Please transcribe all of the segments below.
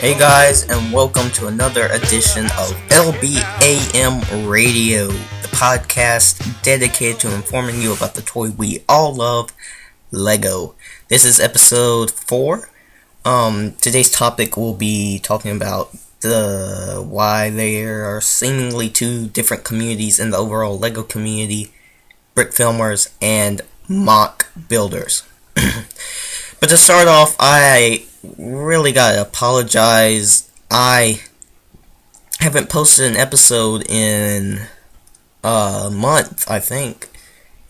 Hey guys, and welcome to another edition of LBAM Radio, the podcast dedicated to informing you about the toy we all love, Lego. This is episode 4. Today's topic will be talking about why there are seemingly two different communities in the overall Lego community, Brickfilmers and MOC builders. But to start off, I really gotta apologize. I haven't posted an episode in a month, I think.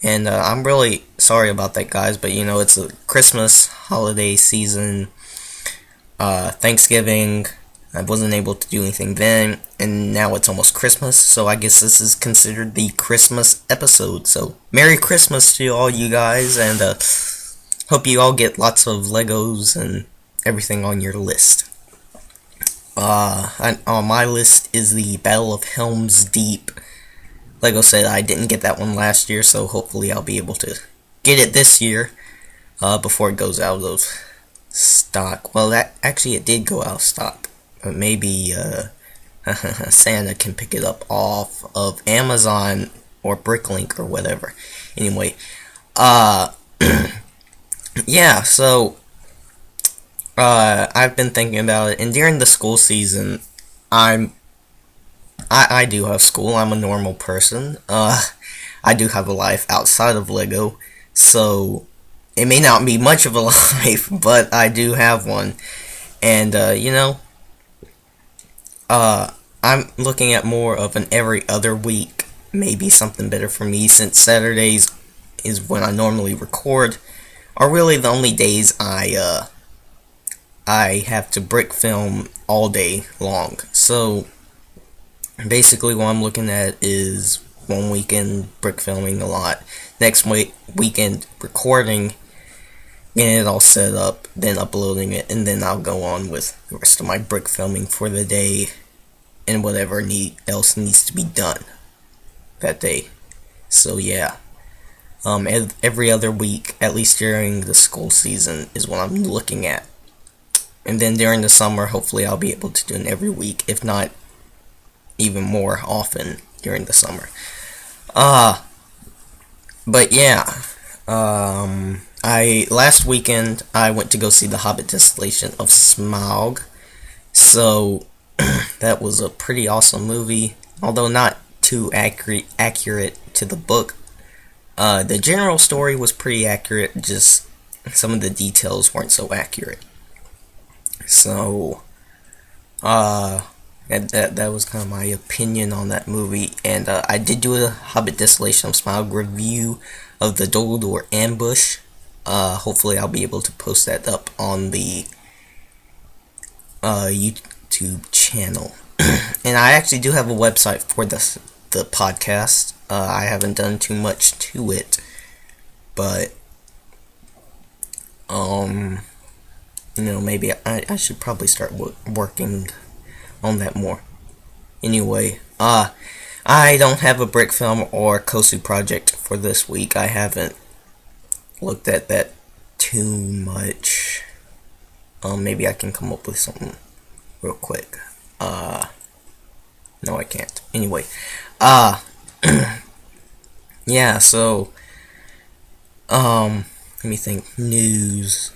And I'm really sorry about that, guys. But it's a Christmas holiday season. Thanksgiving. I wasn't able to do anything then. And now it's almost Christmas. So I guess this is considered the Christmas episode. So Merry Christmas to all you guys. And hope you all get lots of Legos and everything on your list. On my list is the Battle of Helm's Deep Lego set. I didn't get that one last year, so hopefully I'll be able to get it this year before it goes out of stock. Well, it did go out of stock, but maybe Santa can pick it up off of Amazon or Bricklink or whatever. Anyway, yeah, so I've been thinking about it, and during the school season, I do have school. I'm a normal person. I do have a life outside of Lego, so it may not be much of a life, but I do have one. And I'm looking at more of an every other week, maybe something better for me, since Saturdays is when I normally record, are really the only days I have to brick film all day long. So basically what I'm looking at is one weekend brick filming a lot, next weekend recording, getting it all set up, then uploading it, and then I'll go on with the rest of my brick filming for the day and whatever else needs to be done that day. So yeah, every other week, at least during the school season, is what I'm looking at. And then during the summer, hopefully I'll be able to do it every week, if not even more often during the summer. But yeah, last weekend I went to go see the Hobbit Distillation of Smaug. So that was a pretty awesome movie, although not too accurate to the book. The general story was pretty accurate, just some of the details weren't so accurate. So, that was kind of my opinion on that movie, and I did do a Hobbit Distillation of Smaug review of the Dumbledore Ambush. Hopefully I'll be able to post that up on the YouTube channel. And I actually do have a website for the podcast. I haven't done too much to it, but maybe I should probably start working on that more. Anyway, I don't have a brick film or Kosu project for this week. I haven't looked at that too much. Maybe I can come up with something real quick. No, I can't. Anyway, yeah, so, let me think. News.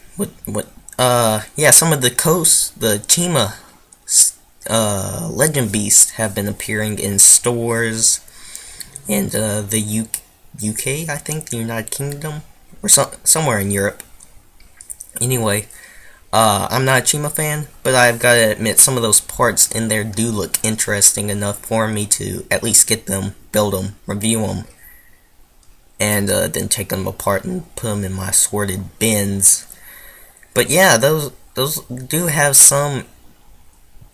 Yeah, some of the Chima, Legend Beasts have been appearing in stores in the UK, I think, the United Kingdom, or somewhere in Europe. Anyway, I'm not a Chima fan, but I've got to admit some of those parts in there do look interesting enough for me to at least get them, build them, review them, and then take them apart and put them in my sorted bins. But yeah, those do have some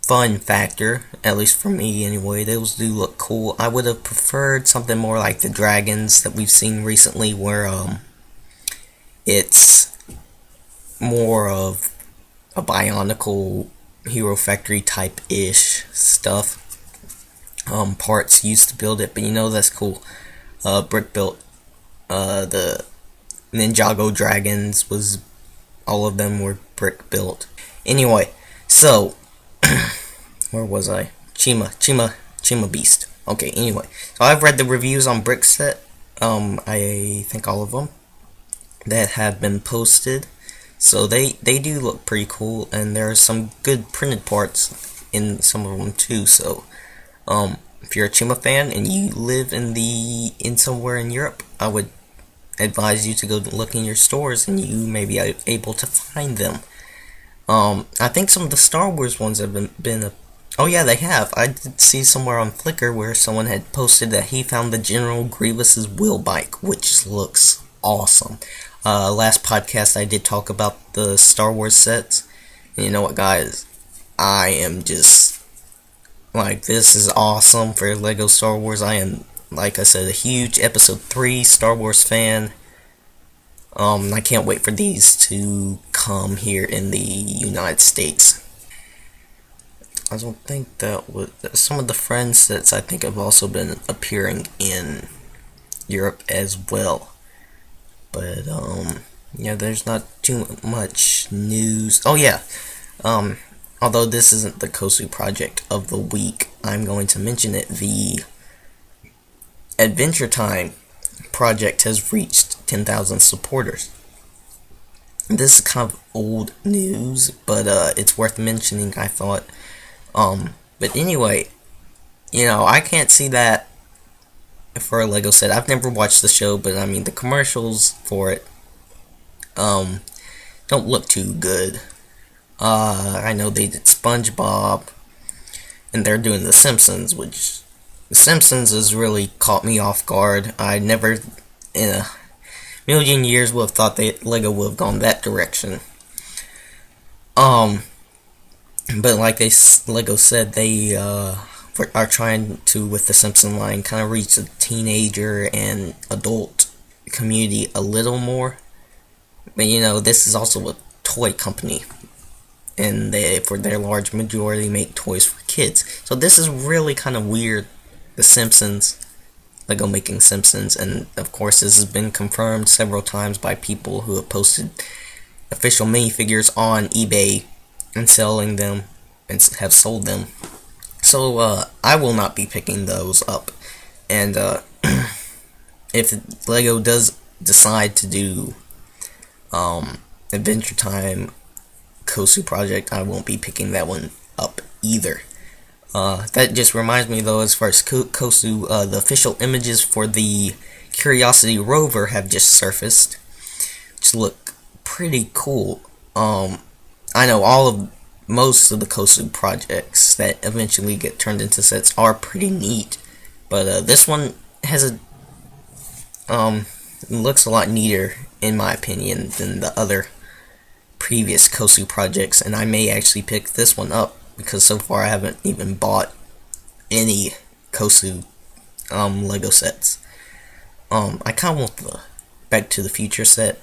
fun factor, at least for me anyway. Those do look cool. I would have preferred something more like the dragons that we've seen recently, where it's more of a Bionicle Hero Factory type-ish stuff. Parts used to build it, but that's cool. Brick built the Ninjago dragons, all of them were brick built. Anyway, so where was I? Chima Beast. Okay, anyway. So I've read the reviews on Brickset. I think all of them that have been posted. So they do look pretty cool, and there are some good printed parts in some of them too. So if you're a Chima fan and you live in somewhere in Europe, I would advise you to go look in your stores, and you may be able to find them. I think some of the Star Wars ones have been oh yeah, they have. I did see somewhere on Flickr where someone had posted that he found the General Grievous's wheel bike, which looks awesome. Last podcast I did talk about the Star Wars sets, and you know what, guys? I am just like, this is awesome for Lego Star Wars. I am, like I said, a huge Episode 3 Star Wars fan. I can't wait for these to come here in the United States. I don't think that would... Some of the Friends sets I think have also been appearing in Europe as well. But, yeah, there's not too much news. Oh, yeah. Although this isn't the Kosu project of the week, I'm going to mention it. The Adventure Time project has reached 10,000 supporters. This is kind of old news, but it's worth mentioning, I thought. But anyway, you know, I can't see that for a Lego set. I've never watched the show, but I mean, the commercials for it don't look too good. I know they did SpongeBob, and they're doing The Simpsons, which The Simpsons has really caught me off guard. I never in a million years would have thought that Lego would have gone that direction. But like Lego said, they are trying to, with the Simpson line, kind of reach the teenager and adult community a little more. But you know, this is also a toy company, and they, for their large majority, make toys for kids. So this is really kind of weird. The Simpsons, Lego making Simpsons, and of course this has been confirmed several times by people who have posted official minifigures on eBay and selling them, and have sold them. So I will not be picking those up. And if Lego does decide to do Adventure Time Kosu project, I won't be picking that one up either. That just reminds me, though, as far as Kosu, the official images for the Curiosity rover have just surfaced, which look pretty cool. I know most of the Kosu projects that eventually get turned into sets are pretty neat, but this one has looks a lot neater, in my opinion, than the other previous Kosu projects, and I may actually pick this one up, because so far I haven't even bought any Kosu Lego sets. I kind of want the Back to the Future set,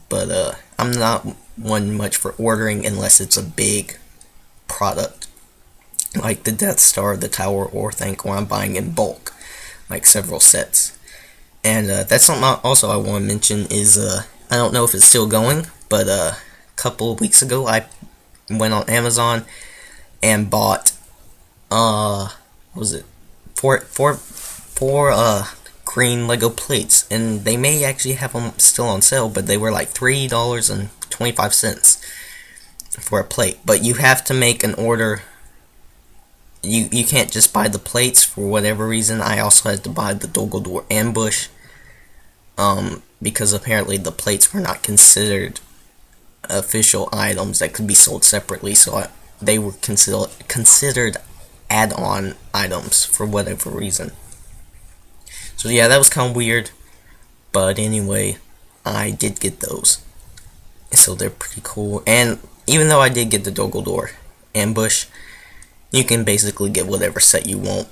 but I'm not one much for ordering unless it's a big product, like the Death Star, the Tower, or think when I'm buying in bulk, like several sets. And that's something also I want to mention is, I don't know if it's still going, but a couple of weeks ago I went on Amazon and bought, what was it, four green Lego plates, and they may actually have them still on sale, but they were like $3.25 for a plate. But you have to make an order. You can't just buy the plates for whatever reason. I also had to buy the Door Ambush, because apparently the plates were not considered official items that could be sold separately, so they were considered add-on items for whatever reason. So yeah, that was kind of weird, but anyway, I did get those, so they're pretty cool. And even though I did get the Door Ambush, you can basically get whatever set you want,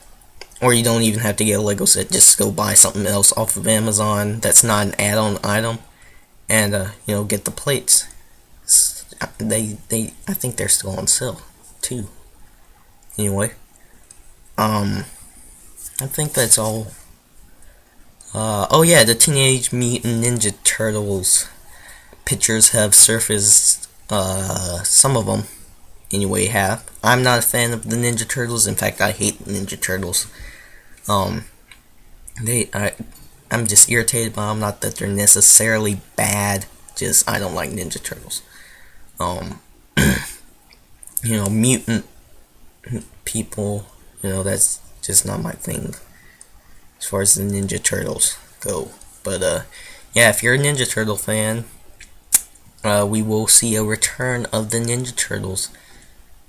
or you don't even have to get a Lego set. Just go buy something else off of Amazon that's not an add-on item, and you know, get the plates. I think they're still on sale too. Anyway, I think that's all. Oh yeah, the Teenage Mutant Ninja Turtles pictures have surfaced, some of them, anyway have. I'm not a fan of the Ninja Turtles. In fact, I hate the Ninja Turtles. I'm just irritated by them. Not that they're necessarily bad. Just I don't like Ninja Turtles. Mutant people. That's just not my thing as far as the Ninja Turtles go. But yeah, if you're a Ninja Turtle fan, we will see a return of the Ninja Turtles.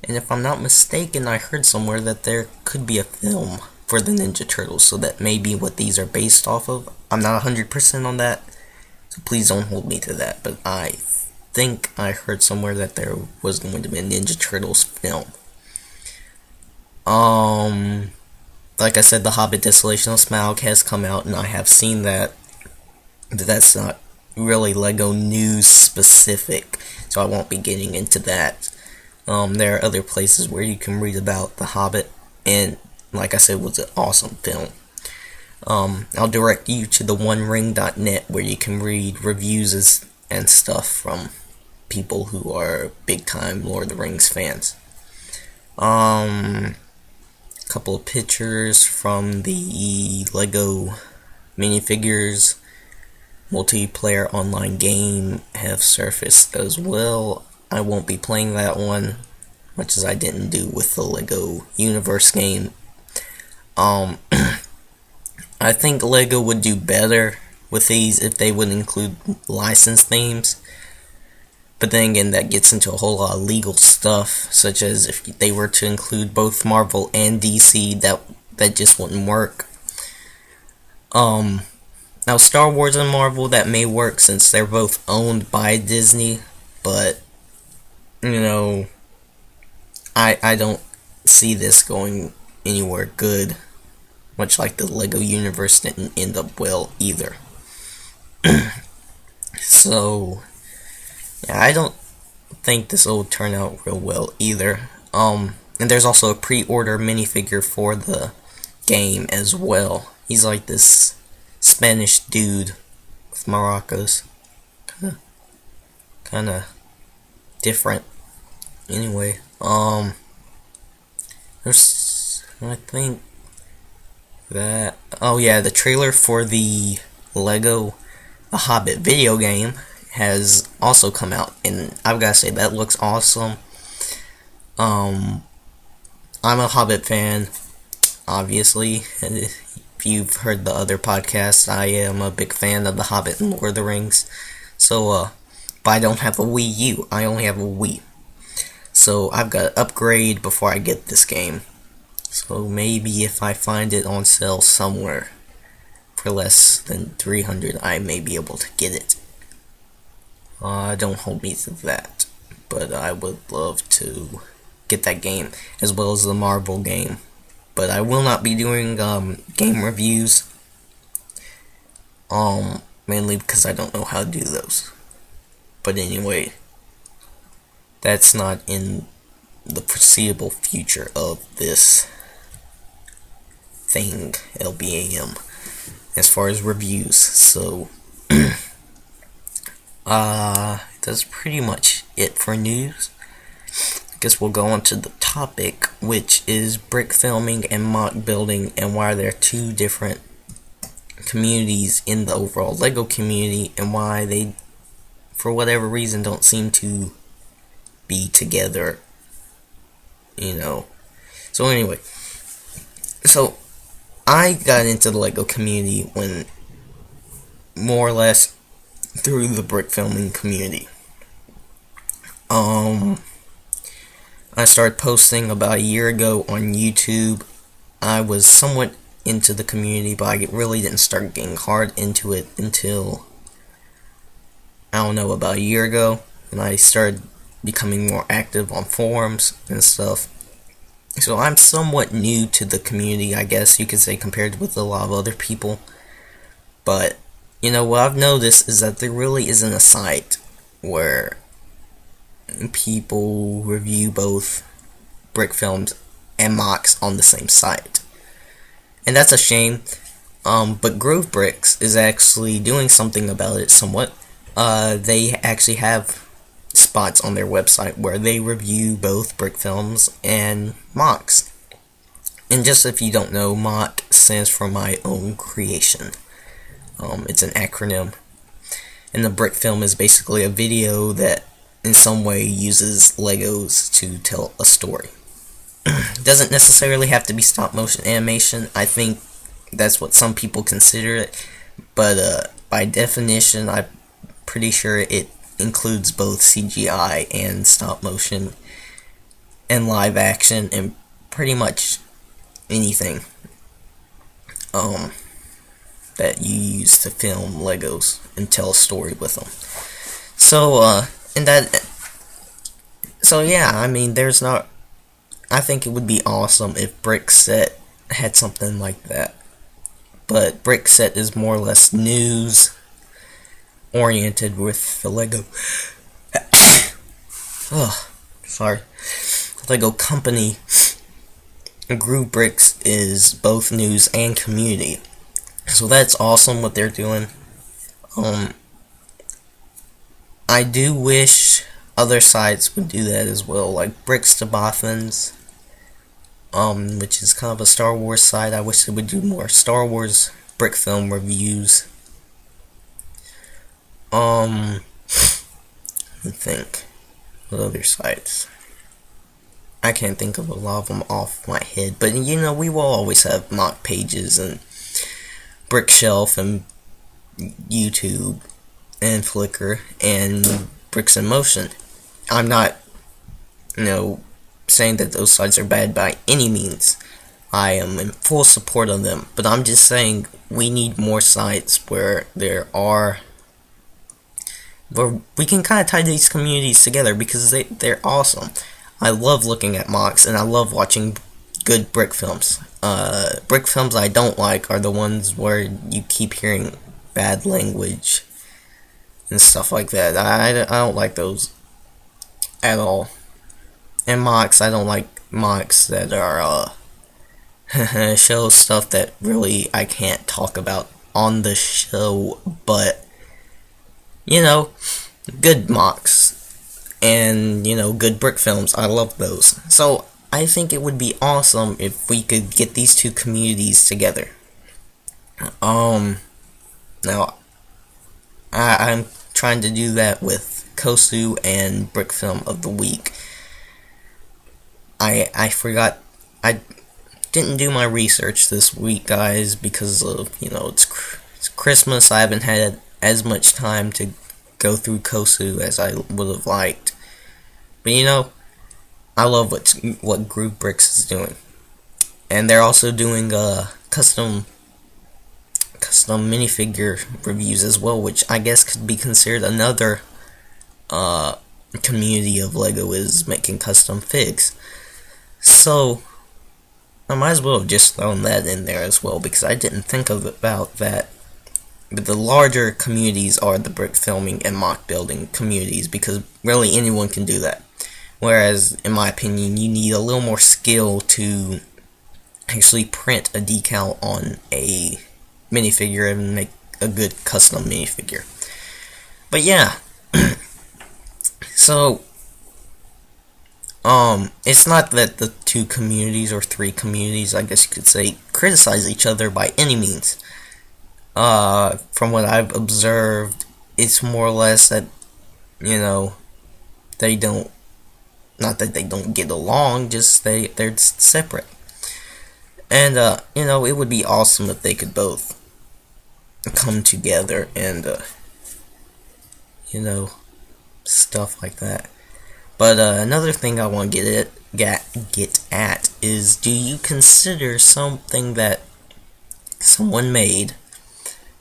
And if I'm not mistaken, I heard somewhere that there could be a film for the Ninja Turtles, so that may be what these are based off of. I'm not 100% on that, so please don't hold me to that, but I think I heard somewhere that there was going to be a Ninja Turtles film. Like I said, The Hobbit Desolation of Smaug has come out, and I have seen that. But that's not really LEGO news specific, so I won't be getting into that. There are other places where you can read about The Hobbit, and like I said, it was an awesome film. I'll direct you to the onering.net where you can read reviews and stuff from people who are big time Lord of the Rings fans. A couple of pictures from the LEGO minifigures multiplayer online game have surfaced as well. I won't be playing that one, much as I didn't do with the LEGO Universe game. I think LEGO would do better with these if they would include licensed themes. But then again, that gets into a whole lot of legal stuff, such as if they were to include both Marvel and DC, that just wouldn't work. Now Star Wars and Marvel, that may work since they're both owned by Disney, but I don't see this going anywhere good. Much like the LEGO universe didn't end up well either. So, yeah, I don't think this will turn out real well either. And there's also a pre-order minifigure for the game as well. He's like this Spanish dude with maracas. Kinda different. Anyway, there's, I think that, oh yeah, the trailer for the LEGO The Hobbit video game has also come out, and I've gotta say, that looks awesome. I'm a Hobbit fan, obviously, and if you've heard the other podcasts, I am a big fan of The Hobbit and Lord of the Rings. So, but I don't have a Wii U, I only have a Wii. So I've got to upgrade before I get this game. So maybe if I find it on sale somewhere for less than $300, I may be able to get it. Don't hold me to that, but I would love to get that game, as well as the Marvel game. But I will not be doing game reviews, mainly because I don't know how to do those. But anyway, that's not in the foreseeable future of this thing, LBAM, as far as reviews. So, that's pretty much it for news. I guess we'll go on to the topic, which is brick filming and mock building, and why there are two different communities in the overall LEGO community, and why they, for whatever reason, don't seem to be together, So anyway, so I got into the LEGO community when, more or less, through the brick filming community. I started posting about a year ago on YouTube. I was somewhat into the community, but I really didn't start getting hard into it until, I don't know, about a year ago, and I started becoming more active on forums and stuff. So I'm somewhat new to the community, I guess you could say, compared with a lot of other people. But, what I've noticed is that there really isn't a site where people review both Brickfilms and MOCs on the same site. And that's a shame. But Grove Bricks is actually doing something about it somewhat. They actually have spots on their website where they review both Brickfilms and MOCs. And just if you don't know, MOC stands for My Own Creation. It's an acronym. And the Brickfilm is basically a video that in some way uses Legos to tell a story. It doesn't necessarily have to be stop motion animation. I think that's what some people consider it. But by definition, I'm pretty sure it includes both CGI and stop motion and live action and pretty much anything that you use to film Legos and tell a story with them. So yeah, I mean, I think it would be awesome if Brickset had something like that. But Brickset is more or less news oriented with the Lego Lego company. Groove Bricks is both news and community. So that's awesome what they're doing. I do wish other sites would do that as well, like Bricks to Bothans, which is kind of a Star Wars site. I wish they would do more Star Wars Brickfilm reviews. Let me think. What other sites? I can't think of a lot of them off my head, but you know, we will always have mock pages and Brickshelf and YouTube and Flickr and Bricks in Motion. I'm not, saying that those sites are bad by any means. I am in full support of them, but I'm just saying we need more sites where we can kind of tie these communities together because they're awesome. I love looking at mocks and I love watching good Brickfilms. Brickfilms I don't like are the ones where you keep hearing bad language and stuff like that. I don't like those at all. And mocks, I don't like mocks that are show stuff that really I can't talk about on the show, but good mocks and good Brickfilms, I love those. So I think it would be awesome if we could get these two communities together. Now I'm trying to do that with Kosu and Brickfilm of the Week. I forgot, I didn't do my research this week, guys, because of, it's Christmas. I haven't had as much time to go through Kosu as I would have liked. But I love what Groove Bricks is doing. And they're also doing custom minifigure reviews as well, which I guess could be considered another community of Lego is making custom figs. So I might as well have just thrown that in there as well, because I didn't think about that. But the larger communities are the brick filming and mock building communities, because really anyone can do that. Whereas, in my opinion, you need a little more skill to actually print a decal on a minifigure and make a good custom minifigure. But yeah, so it's not that the two communities or three communities, I guess you could say, criticize each other by any means. From what I've observed, it's more or less that, they don't, not that they don't get along, just they're separate. And, it would be awesome if they could both come together and, stuff like that. But, another thing I want to get at is, do you consider something that someone made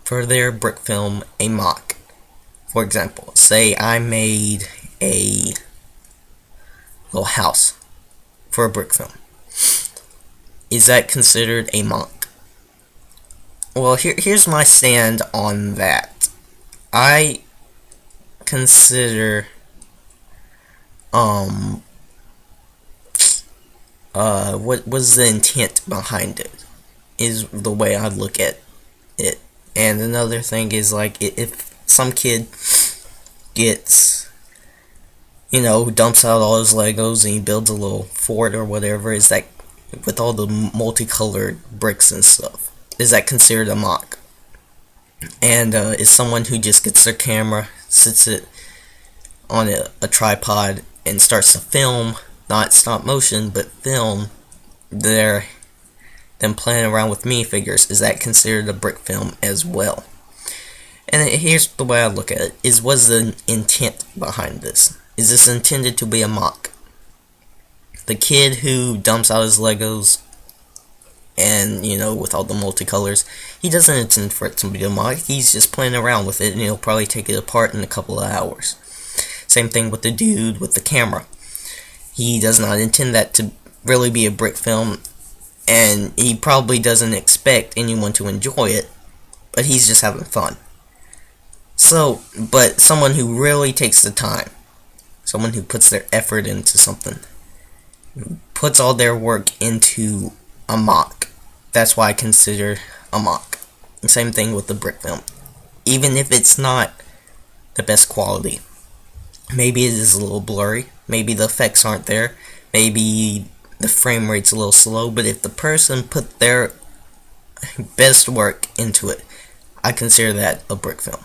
for their brick film a mock? For example, say I made a little house for a brick film. Is that considered a mock? Well, here's my stand on that. I consider what was the intent behind it is the way I look at it. And another thing is, like, if some kid gets who dumps out all his Legos and he builds a little fort or whatever, is that with all the multicolored bricks and stuff, is that considered a mock? And is someone who just gets their camera, sits it on a tripod, and starts to film, not stop motion, but film them playing around with minifigures, is that considered a brick film as well? And here's the way I look at it, what's the intent behind this? Is this intended to be a mock? The kid who dumps out his Legos and, with all the multicolors, he doesn't intend for it to be a mock. He's just playing around with it, and he'll probably take it apart in a couple of hours. Same thing with the dude with the camera. He does not intend that to really be a brick film, and he probably doesn't expect anyone to enjoy it, but he's just having fun. So, but someone who really takes the time, someone who puts their effort into something, puts all their work into a mock, that's why I consider a mock. Same thing with the brick film. Even if it's not the best quality, maybe it is a little blurry, maybe the effects aren't there, maybe the frame rate's a little slow, but if the person put their best work into it, I consider that a brick film.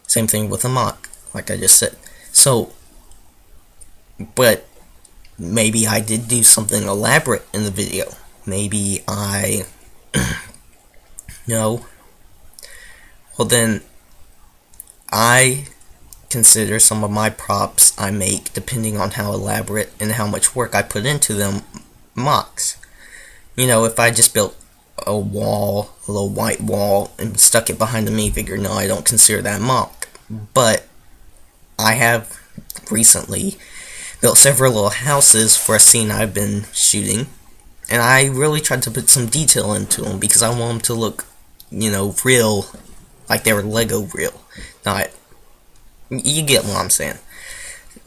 Same thing with a mock, like I just said. So, but maybe I did do something elaborate in the video. Maybe I, no. Well then, I consider some of my props I make, depending on how elaborate and how much work I put into them, mocks. If I just built a wall, a little white wall, and stuck it behind the minifigure, no, I don't consider that a mock. But I have recently built several little houses for a scene I've been shooting, and I really tried to put some detail into them because I want them to look, real, like they were Lego real. Not, you get what I'm saying.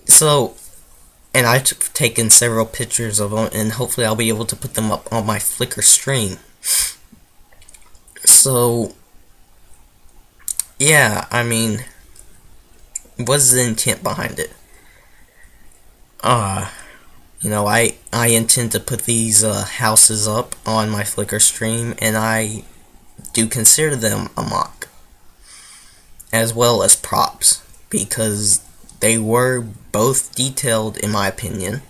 So, and I've taken several pictures of them, and hopefully I'll be able to put them up on my Flickr stream. So, yeah, I mean, what's the intent behind it? I intend to put these houses up on my Flickr stream, and I do consider them a mock, as well as props, because they were both detailed in my opinion.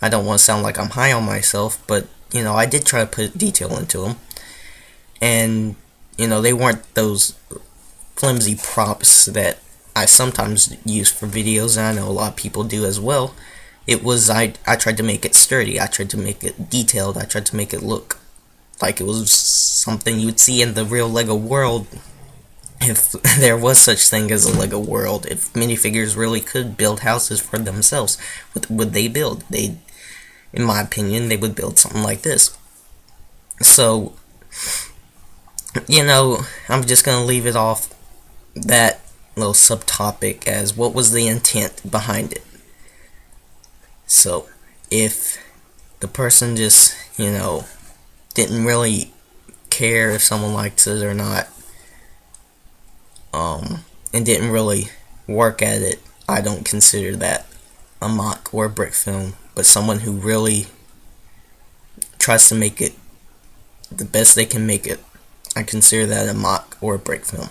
I don't want to sound like I'm high on myself, but, I did try to put detail into them, and, they weren't those flimsy props that I sometimes use for videos, and I know a lot of people do as well. It was, I tried to make it sturdy, I tried to make it detailed, I tried to make it look like it was something you'd see in the real Lego world, if there was such thing as a Lego world. If minifigures really could build houses for themselves, what would they build? In my opinion, they would build something like this. So, I'm just gonna leave it off that little subtopic as what was the intent behind it. So, if the person just, didn't really care if someone likes it or not, and didn't really work at it, I don't consider that a mock or a brick film. But someone who really tries to make it the best they can make it, I consider that a mock or a brick film.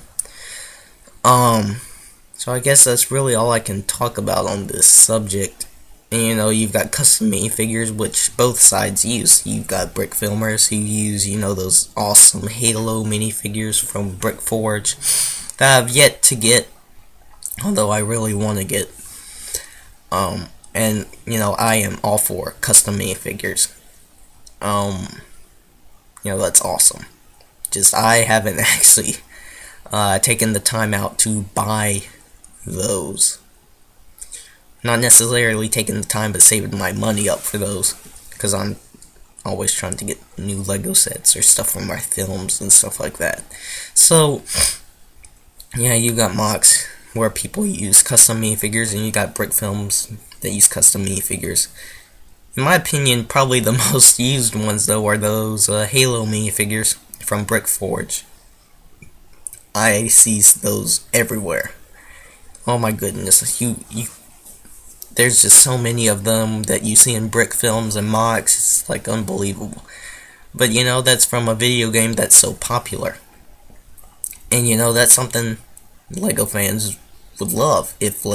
So I guess that's really all I can talk about on this subject. And, you've got custom minifigures, which both sides use. You've got Brickfilmers who use, those awesome Halo minifigures from Brickforge that I've yet to get, although I really want to get. And, I am all for custom minifigures. That's awesome. Just, I haven't actually taken the time out to buy those. Not necessarily taking the time, but saving my money up for those, because I'm always trying to get new Lego sets or stuff from my films and stuff like that. So, yeah, you got MOCs where people use custom minifigures, and you got Brickfilms that use custom minifigures. In my opinion, probably the most used ones, though, are those Halo minifigures from Brickforge. I see those everywhere. Oh my goodness, there's just so many of them that you see in Brickfilms and MOCs. It's like unbelievable. But that's from a video game that's so popular. And that's something LEGO fans would love. If a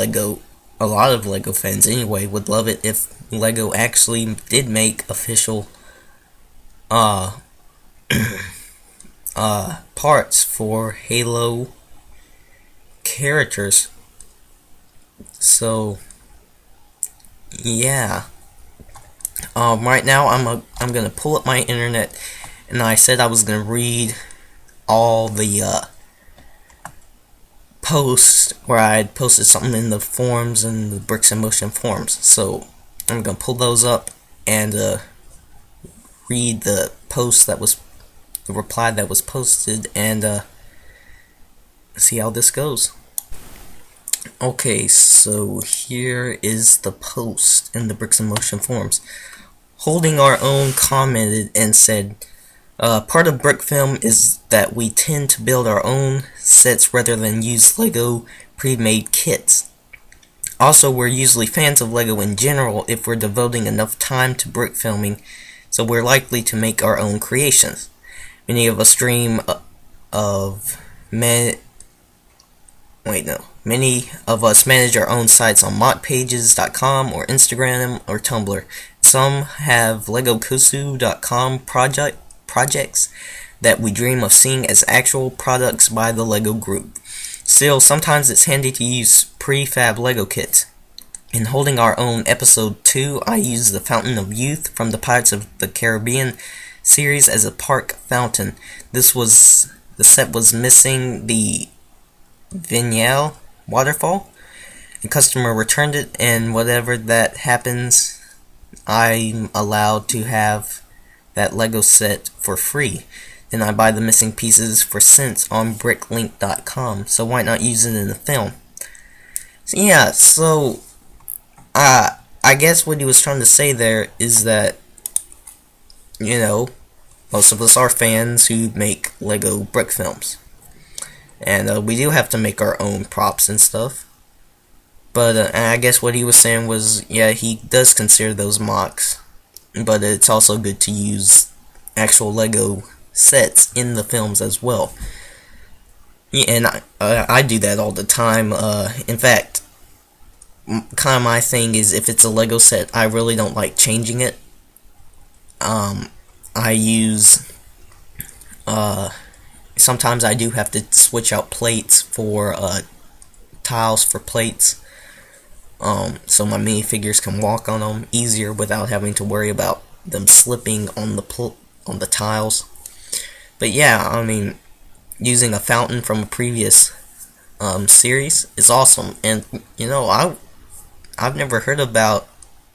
lot of LEGO fans anyway, would love it if LEGO actually did make official parts for Halo characters. So yeah. Right now I'm gonna pull up my internet, and I said I was gonna read all the posts where I had posted something in the forums and the Bricks in Motion forums. So I'm gonna pull those up and read the reply that was posted, and see how this goes. Okay, so here is the post in the Bricks in Motion forums. Holding Our Own commented and said, part of Brickfilm is that we tend to build our own sets rather than use LEGO pre-made kits. Also, we're usually fans of LEGO in general if we're devoting enough time to brick filming, so we're likely to make our own creations. Many of us dream of Many of us manage our own sites on modpages.com or Instagram or Tumblr. Some have legokusu.com projects that we dream of seeing as actual products by the LEGO group. Still, sometimes it's handy to use prefab LEGO kits. In Holding Our Own Episode 2, I used the Fountain of Youth from the Pirates of the Caribbean series as a park fountain. The set was missing the Vignale waterfall. The customer returned it, and whatever that happens, I'm allowed to have that LEGO set for free. Then I buy the missing pieces for cents on bricklink.com, so why not use it in the film? So yeah, I guess what he was trying to say there is that, most of us are fans who make LEGO brick films. And we do have to make our own props and stuff. But I guess what he was saying was, yeah, he does consider those MOCs. But it's also good to use actual LEGO sets in the films as well. Yeah, and I do that all the time. In fact, kind of my thing is, if it's a LEGO set, I really don't like changing it. I use sometimes I do have to switch out plates for tiles for plates, so my minifigures can walk on them easier without having to worry about them slipping on the tiles. But yeah, I mean, using a fountain from a previous series is awesome. And I've never heard about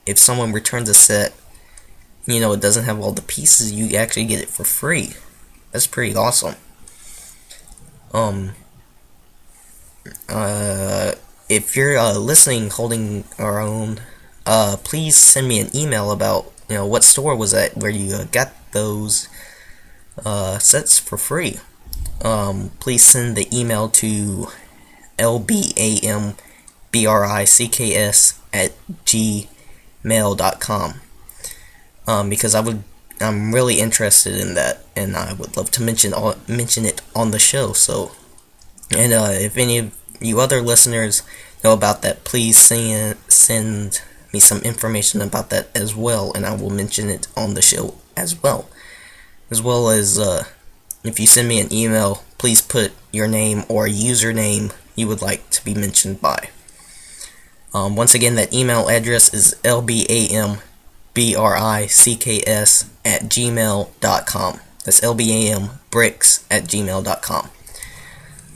if someone returns a set, it doesn't have all the pieces, you actually get it for free. That's pretty awesome. If you're listening, Holding Our Own, please send me an email about what store was that where you got those sets for free. Please send the email to LBAMBRICKS@gmail.com, because I'm really interested in that, and I would love to mention it on the show. So, and if any of you other listeners know about that, please send me some information about that as well, and I will mention it on the show as well. As well as, if you send me an email, please put your name or username you would like to be mentioned by. Once again, that email address is lbambricks@gmail.com. That's lbambricks@gmail.com.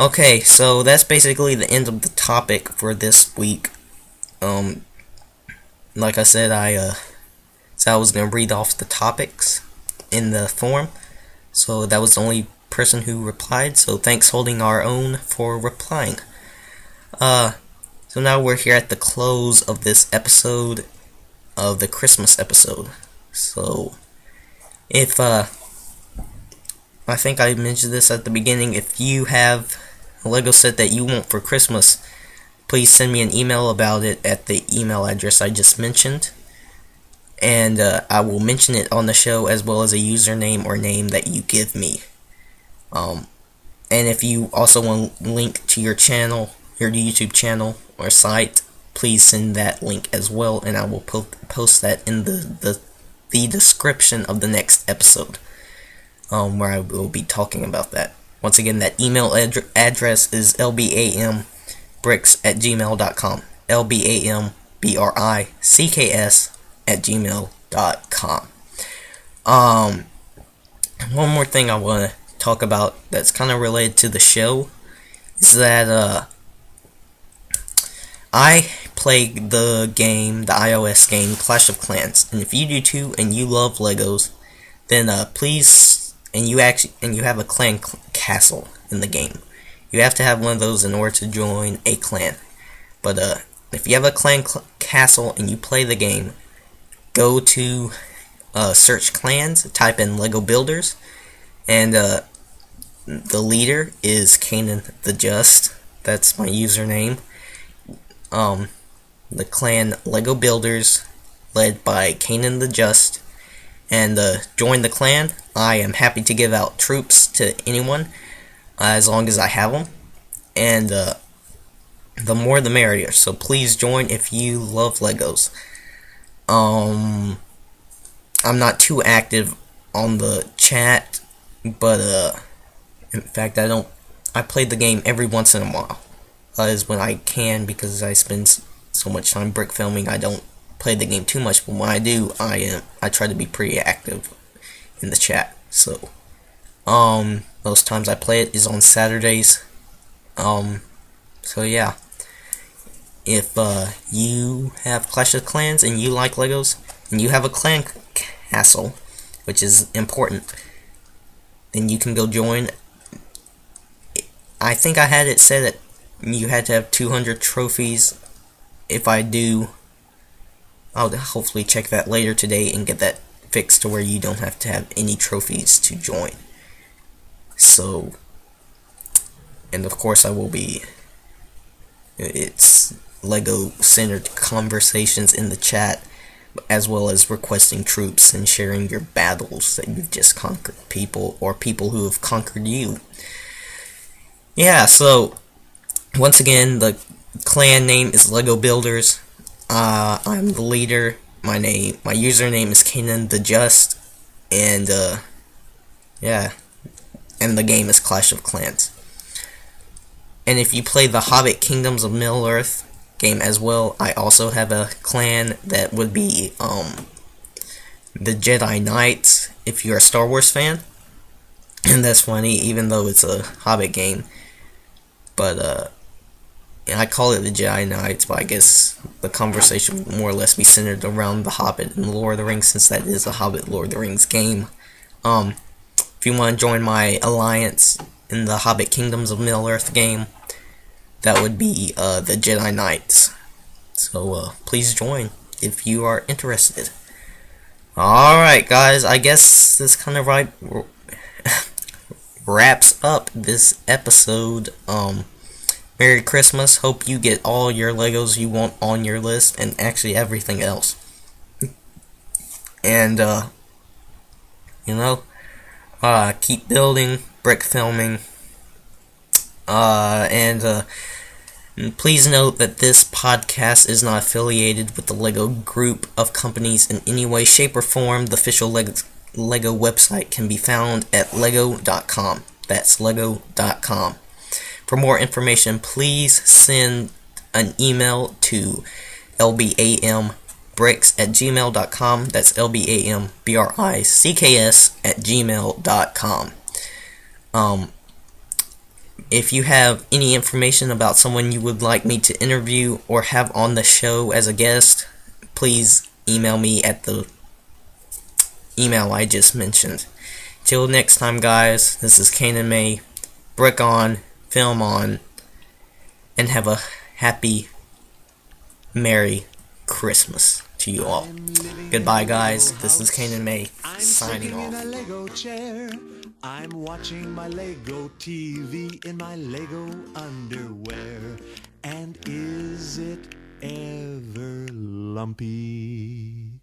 Okay, so that's basically the end of the topic for this week. Like I said, I was going to read off the topics in the forum. So that was the only person who replied. So thanks, Holding Our Own, for replying. So now we're here at the close of this episode of the Christmas episode. So if I think I mentioned this at the beginning, if you have a LEGO set that you want for Christmas, please send me an email about it at the email address I just mentioned. And I will mention it on the show, as well as a username or name that you give me. And if you also want a link to your channel, your YouTube channel or site, please send that link as well, and I will post that in the description of the next episode, where I will be talking about that. Once again, that email address is lbambricks@gmail.com. lbambricks@gmail.com. One more thing I want to talk about that's kind of related to the show is that I play the iOS game Clash of Clans, and if you do too and you love Legos, then please, and you have a clan castle in the game. You have to have one of those in order to join a clan. But if you have a clan castle and you play the game, go to search clans, type in Lego Builders, and the leader is Canaan the Just. That's my username. The clan Lego Builders, led by Canaan the Just, and join the clan. I am happy to give out troops to anyone, as long as I have them, and the more the merrier. So please join if you love Legos. I'm not too active on the chat, but in fact I play the game every once in a while. Is when I can, because I spend so much time brick filming. I don't play the game too much, but when I do, I try to be pretty active in the chat. So most times I play it is on Saturdays. So yeah, if you have Clash of Clans and you like Legos and you have a clan castle, which is important, then you can go join. I think I had it said that you had to have 200 trophies. If I do, I'll hopefully check that later today and get that fixed to where you don't have to have any trophies to join. So, and of course it's Lego centered conversations in the chat, as well as requesting troops and sharing your battles that you've just conquered, people or people who have conquered you. Yeah, so once again, the clan name is Lego Builders. I'm the leader. My username is Canaan the Just, and yeah, and the game is Clash of Clans. And if you play the Hobbit Kingdoms of Middle-earth game as well, I also have a clan that would be the Jedi Knights, if you're a Star Wars fan. And that's funny, even though it's a Hobbit game. But I call it the Jedi Knights, but I guess the conversation would more or less be centered around the Hobbit and Lord of the Rings, since that is a Hobbit Lord of the Rings game. If you want to join my alliance in the Hobbit Kingdoms of Middle-earth game, that would be the Jedi Knights. So please join if you are interested. Alright guys, I guess this kind of wraps up this episode. Merry Christmas. Hope you get all your Legos you want on your list, and actually everything else. And keep building, brick filming, and please note that this podcast is not affiliated with the Lego group of companies in any way, shape, or form. The official Lego website can be found at lego.com. That's lego.com. For more information, please send an email to lbambricks@gmail.com. That's lbambricks@gmail.com. If you have any information about someone you would like me to interview or have on the show as a guest, please email me at the email I just mentioned. Till next time, guys, this is Canaan May. Brick on, film on, and have a happy, Merry Christmas to you all. Goodbye, guys. This is Canaan May, signing off. I'm watching my Lego TV in my Lego underwear. And is lumpy.